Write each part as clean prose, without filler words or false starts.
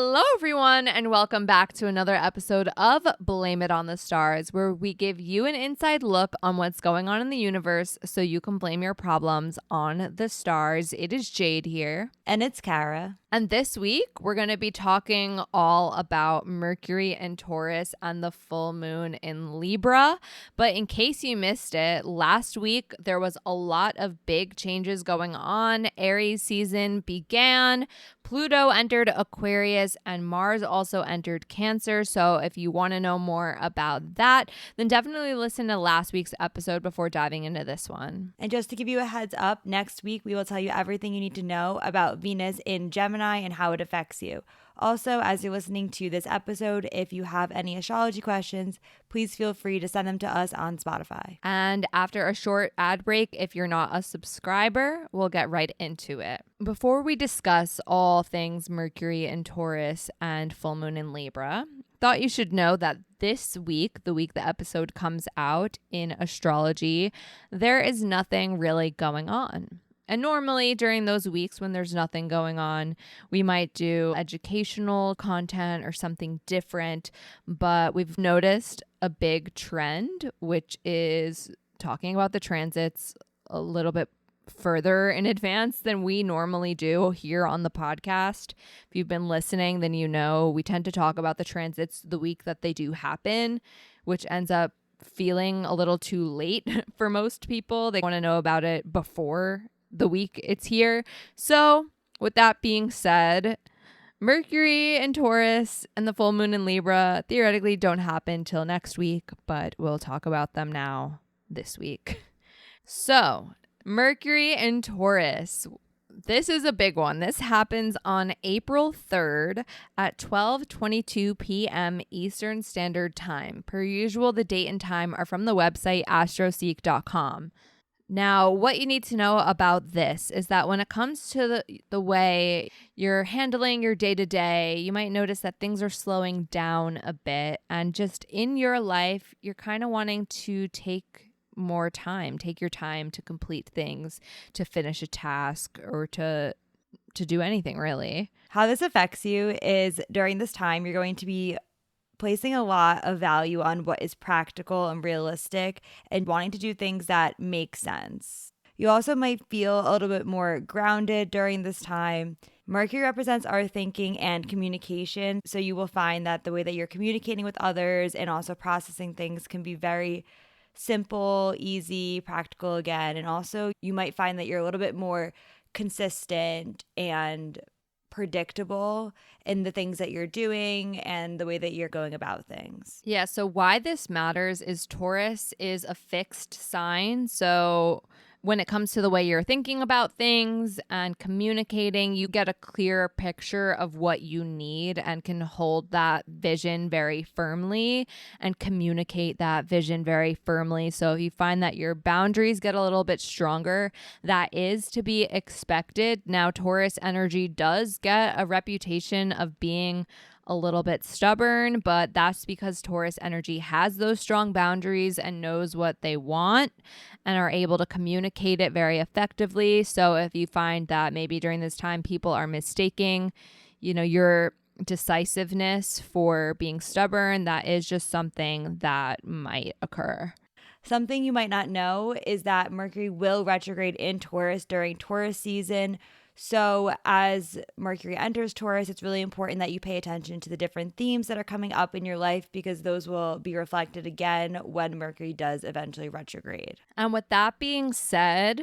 Hello, everyone, and welcome back to another episode of Blame It on the Stars, where we give you an inside look on what's going on in the universe so you can blame your problems on the stars. It is Jade here. And it's Kara. And this week, we're going to be talking all about Mercury and Taurus and the full moon in Libra. But in case you missed it, last week, there was a lot of big changes going on. Aries season began. Pluto entered Aquarius and Mars also entered Cancer. So if you want to know more about that, then definitely listen to last week's episode before diving into this one. And just to give you a heads up, next week we will tell you everything you need to know about Venus in Gemini and how it affects you. Also, as you're listening to this episode, if you have any astrology questions, please feel free to send them to us on Spotify. And after a short ad break, if you're not a subscriber, we'll get right into it. Before we discuss all things Mercury and Taurus and full moon in Libra, thought you should know that this week, the week the episode comes out in astrology, there is nothing really going on. And normally during those weeks when there's nothing going on, we might do educational content or something different. But we've noticed a big trend, which is talking about the transits a little bit further in advance than we normally do here on the podcast. If you've been listening, then you know we tend to talk about the transits the week that they do happen, which ends up feeling a little too late for most people. They want to know about it before the week it's here. So with that being said, Mercury and Taurus and the full moon in Libra theoretically don't happen till next week, but we'll talk about them now this week. So Mercury and Taurus, this is a big one. This happens on April 3rd at 12:22 p.m. Eastern Standard Time. Per usual, the date and time are from the website astroseek.com. Now, what you need to know about this is that when it comes to the way you're handling your day-to-day, you might notice that things are slowing down a bit. And just in your life, you're kind of wanting to take more time, take your time to complete things, to finish a task, or to do anything, really. How this affects you is during this time, you're going to be placing a lot of value on what is practical and realistic and wanting to do things that make sense. You also might feel a little bit more grounded during this time. Mercury represents our thinking and communication, so you will find that the way that you're communicating with others and also processing things can be very simple, easy, practical again. And also you might find that you're a little bit more consistent and predictable in the things that you're doing and the way that you're going about things. Yeah, so why this matters is Taurus is a fixed sign. So when it comes to the way you're thinking about things and communicating, you get a clearer picture of what you need and can hold that vision very firmly and communicate that vision very firmly. So if you find that your boundaries get a little bit stronger, that is to be expected. Now, Taurus energy does get a reputation of being a little bit stubborn, but that's because Taurus energy has those strong boundaries and knows what they want and are able to communicate it very effectively. So if you find that maybe during this time people are mistaking, your decisiveness for being stubborn, that is just something that might occur. Something you might not know is that Mercury will retrograde in Taurus during Taurus season. So as Mercury enters Taurus, it's really important that you pay attention to the different themes that are coming up in your life because those will be reflected again when Mercury does eventually retrograde. And with that being said,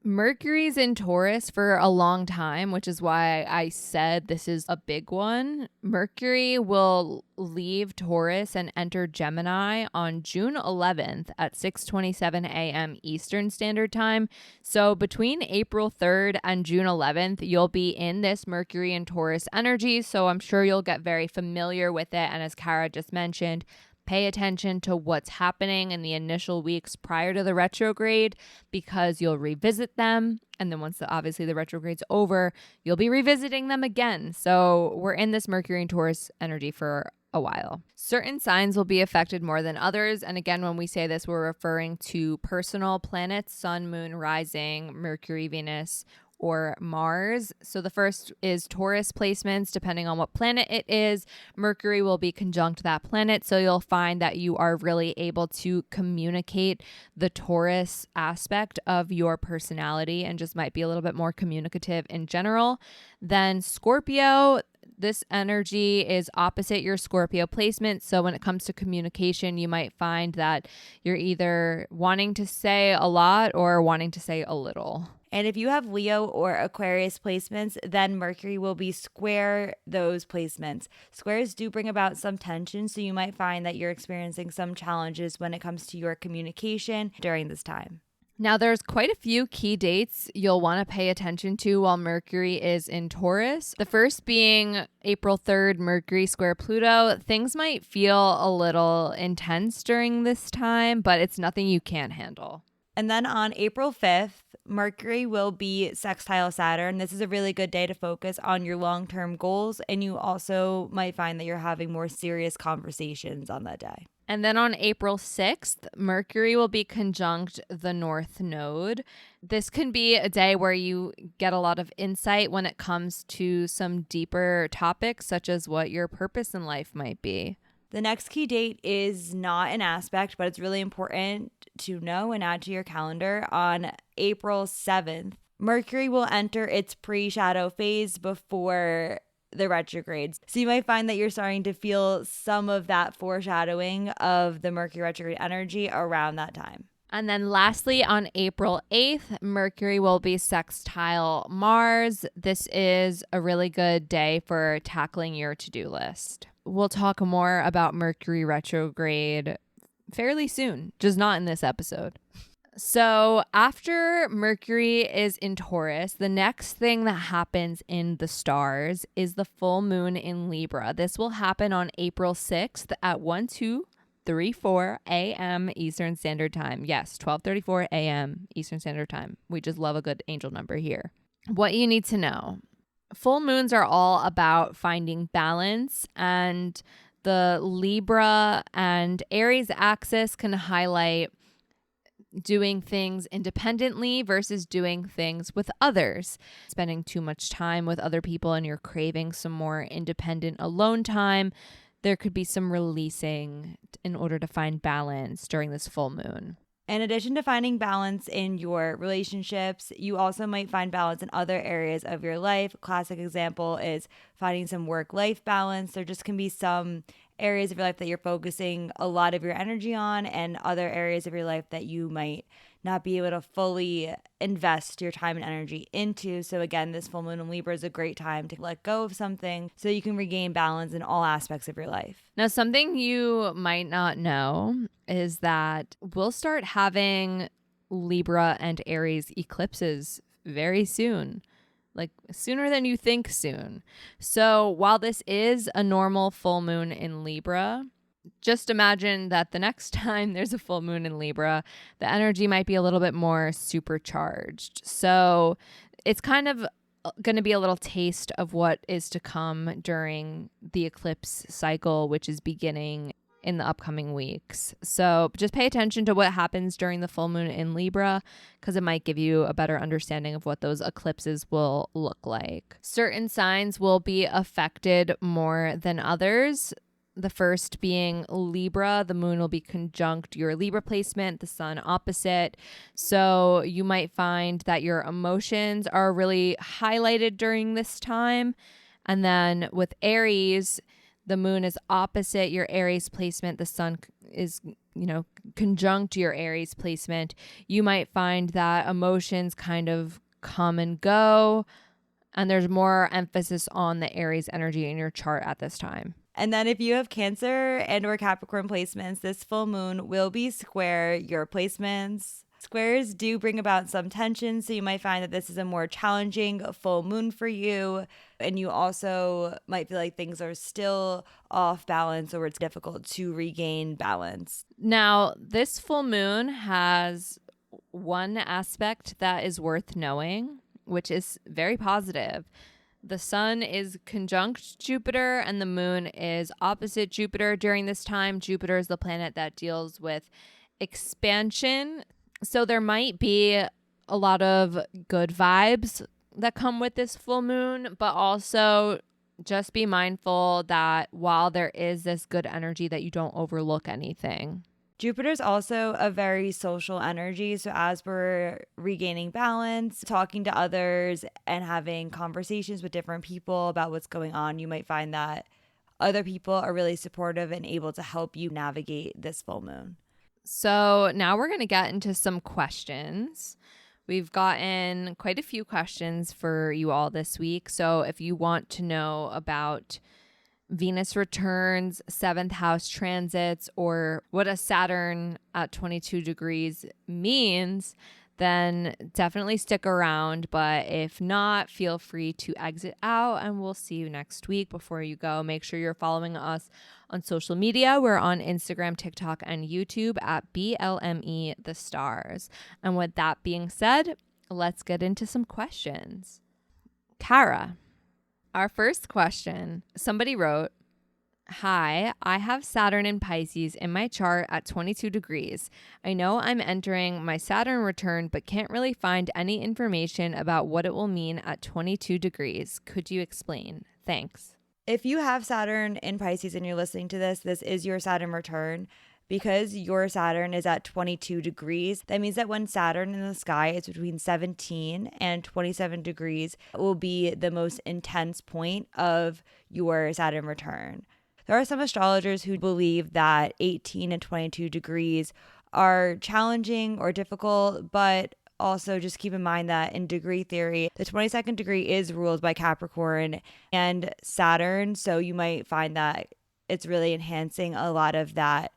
Mercury's in Taurus for a long time, which is why I said this is a big one. Mercury will leave Taurus and enter Gemini on June 11th at 6:27 a.m. Eastern Standard Time. So between April 3rd and June 11th, you'll be in this Mercury and Taurus energy. So I'm sure you'll get very familiar with it. And as Kara just mentioned, pay attention to what's happening in the initial weeks prior to the retrograde because you'll revisit them. And then once obviously the retrograde's over, you'll be revisiting them again. So we're in this Mercury and Taurus energy for a while. Certain signs will be affected more than others. And again, when we say this, we're referring to personal planets, sun, moon, rising, Mercury, Venus, or Mars. So the first is Taurus placements, depending on what planet it is. Mercury will be conjunct that planet. So you'll find that you are really able to communicate the Taurus aspect of your personality and just might be a little bit more communicative in general. Then Scorpio, this energy is opposite your Scorpio placement. So when it comes to communication, you might find that you're either wanting to say a lot or wanting to say a little. And if you have Leo or Aquarius placements, then Mercury will be square those placements. Squares do bring about some tension, so you might find that you're experiencing some challenges when it comes to your communication during this time. Now, there's quite a few key dates you'll want to pay attention to while Mercury is in Taurus. The first being April 3rd, Mercury square Pluto. Things might feel a little intense during this time, but it's nothing you can't handle. And then on April 5th, Mercury will be sextile Saturn. This is a really good day to focus on your long-term goals, and you also might find that you're having more serious conversations on that day. And then on April 6th, Mercury will be conjunct the North Node. This can be a day where you get a lot of insight when it comes to some deeper topics, such as what your purpose in life might be. The next key date is not an aspect, but it's really important to know and add to your calendar. On April 7th, Mercury will enter its pre-shadow phase before the retrogrades. So you might find that you're starting to feel some of that foreshadowing of the Mercury retrograde energy around that time. And then lastly, on April 8th, Mercury will be sextile Mars. This is a really good day for tackling your to-do list. We'll talk more about Mercury retrograde fairly soon, just not in this episode. So after Mercury is in Taurus, the next thing that happens in the stars is the full moon in Libra. This will happen on April 6th at 12:34 a.m. Eastern Standard Time. Yes, 12:34 a.m. Eastern Standard Time. We just love a good angel number here. What you need to know. Full moons are all about finding balance, and the Libra and Aries axis can highlight doing things independently versus doing things with others. Spending too much time with other people and you're craving some more independent alone time. There could be some releasing in order to find balance during this full moon. In addition to finding balance in your relationships, you also might find balance in other areas of your life. A classic example is finding some work-life balance. There just can be some areas of your life that you're focusing a lot of your energy on and other areas of your life that you might not be able to fully invest your time and energy into. So again, this full moon in Libra is a great time to let go of something so you can regain balance in all aspects of your life. Now, something you might not know is that we'll start having Libra and Aries eclipses very soon. Like sooner than you think soon. So while this is a normal full moon in Libra, just imagine that the next time there's a full moon in Libra, the energy might be a little bit more supercharged. So it's kind of going to be a little taste of what is to come during the eclipse cycle, which is beginning in the upcoming weeks. So just pay attention to what happens during the full moon in Libra, because it might give you a better understanding of what those eclipses will look like. Certain signs will be affected more than others. The first being Libra. The moon will be conjunct your Libra placement, the sun opposite. So you might find that your emotions are really highlighted during this time. And then with Aries, the moon is opposite your Aries placement. The sun is, conjunct your Aries placement. You might find that emotions kind of come and go, and there's more emphasis on the Aries energy in your chart at this time. And then if you have Cancer and or Capricorn placements, this full moon will be square your placements. Squares do bring about some tension, so you might find that this is a more challenging full moon for you. And you also might feel like things are still off balance or it's difficult to regain balance. Now, this full moon has one aspect that is worth knowing, which is very positive. The sun is conjunct Jupiter and the moon is opposite Jupiter during this time. Jupiter is the planet that deals with expansion. So there might be a lot of good vibes that come with this full moon, but also just be mindful that while there is this good energy, that you don't overlook anything. Jupiter's also a very social energy. So as we're regaining balance, talking to others and having conversations with different people about what's going on, you might find that other people are really supportive and able to help you navigate this full moon. So now we're going to get into some questions. We've gotten quite a few questions for you all this week. So if you want to know about Venus returns, 7th house transits, or what a Saturn at 22 degrees means, then definitely stick around. But if not, feel free to exit out and we'll see you next week. Before you go, make sure you're following us on social media. We're on Instagram, TikTok, and YouTube at BLME The Stars. And with that being said, let's get into some questions. Kara, our first question, somebody wrote, "Hi, I have Saturn in Pisces in my chart at 22 degrees. I know I'm entering my Saturn return, but can't really find any information about what it will mean at 22 degrees. Could you explain? Thanks." If you have Saturn in Pisces and you're listening to this is your Saturn return. Because your Saturn is at 22 degrees, that means that when Saturn in the sky is between 17 and 27 degrees, it will be the most intense point of your Saturn return. There are some astrologers who believe that 18 and 22 degrees are challenging or difficult, but also just keep in mind that in degree theory, the 22nd degree is ruled by Capricorn and Saturn. So you might find that it's really enhancing a lot of that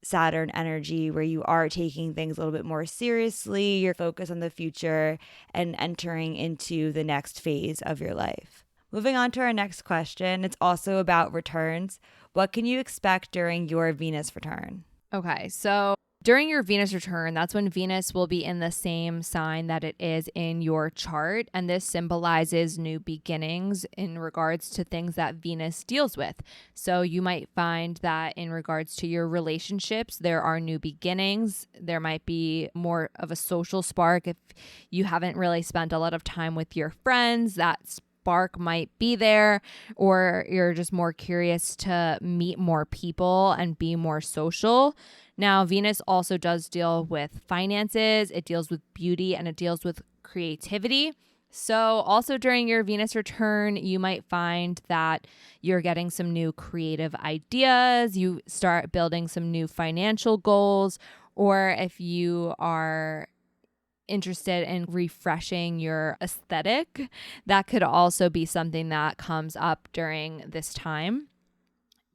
Saturn energy where you are taking things a little bit more seriously, you're focused on the future and entering into the next phase of your life. Moving on to our next question, it's also about returns. What can you expect during your Venus return? Okay, so during your Venus return, that's when Venus will be in the same sign that it is in your chart. And this symbolizes new beginnings in regards to things that Venus deals with. So you might find that in regards to your relationships, there are new beginnings. There might be more of a social spark. If you haven't really spent a lot of time with your friends, that spark might be there, or you're just more curious to meet more people and be more social. Now, Venus also does deal with finances, it deals with beauty, and it deals with creativity. So also during your Venus return, you might find that you're getting some new creative ideas, you start building some new financial goals, or if you are interested in refreshing your aesthetic, that could also be something that comes up during this time.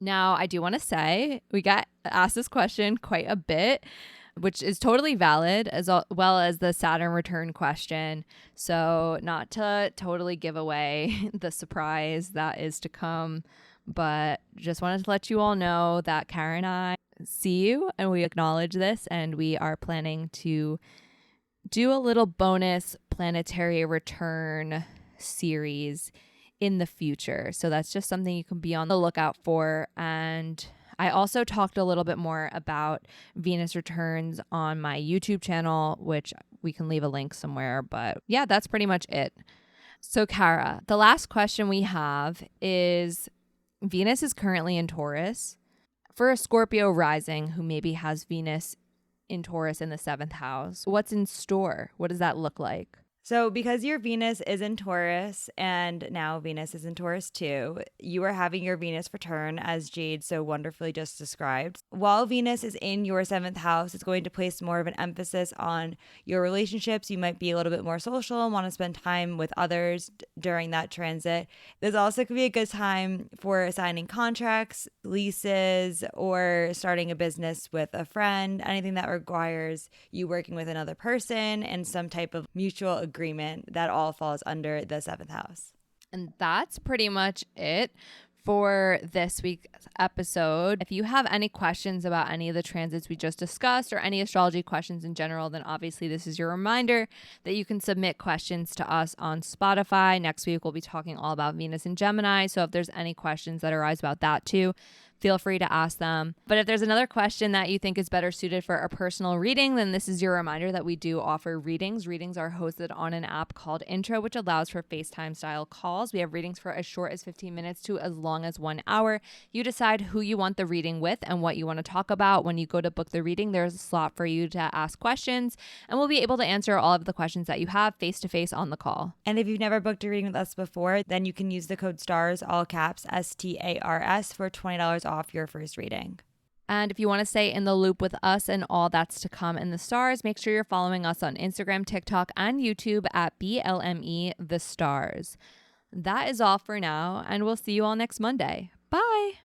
Now, I do want to say we got asked this question quite a bit, which is totally valid, as well as the Saturn return question. So not to totally give away the surprise that is to come, but just wanted to let you all know that Kara and I see you and we acknowledge this, and we are planning to do a little bonus planetary return series in the future. So that's just something you can be on the lookout for. And I also talked a little bit more about Venus returns on my YouTube channel, which we can leave a link somewhere. But yeah, that's pretty much it. So Kara, the last question we have is, Venus is currently in Taurus. For a Scorpio rising who maybe has Venus in Taurus in the 7th house, what's in store? What does that look like? So because your Venus is in Taurus and now Venus is in Taurus too, you are having your Venus return, as Jade so wonderfully just described. While Venus is in your 7th house, it's going to place more of an emphasis on your relationships. You might be a little bit more social and want to spend time with others during that transit. This also could be a good time for signing contracts, leases, or starting a business with a friend, anything that requires you working with another person and some type of mutual agreement. That all falls under the 7th house. And that's pretty much it for this week's episode. If you have any questions about any of the transits we just discussed or any astrology questions in general, then obviously this is your reminder that you can submit questions to us on Spotify. Next week, we'll be talking all about Venus and Gemini. So if there's any questions that arise about that too, feel free to ask them. But if there's another question that you think is better suited for a personal reading, then this is your reminder that we do offer readings. Readings are hosted on an app called Intro, which allows for FaceTime style calls. We have readings for as short as 15 minutes to as long as 1 hour. You decide who you want the reading with and what you want to talk about. When you go to book the reading, there's a slot for you to ask questions, and we'll be able to answer all of the questions that you have face to face on the call. And if you've never booked a reading with us before, then you can use the code STARS, all caps, STARS, for $20 off your first reading. And if you want to stay in the loop with us and all that's to come in the stars, make sure you're following us on Instagram, TikTok, and YouTube at BLME The Stars. That is all for now, and we'll see you all next Monday. Bye.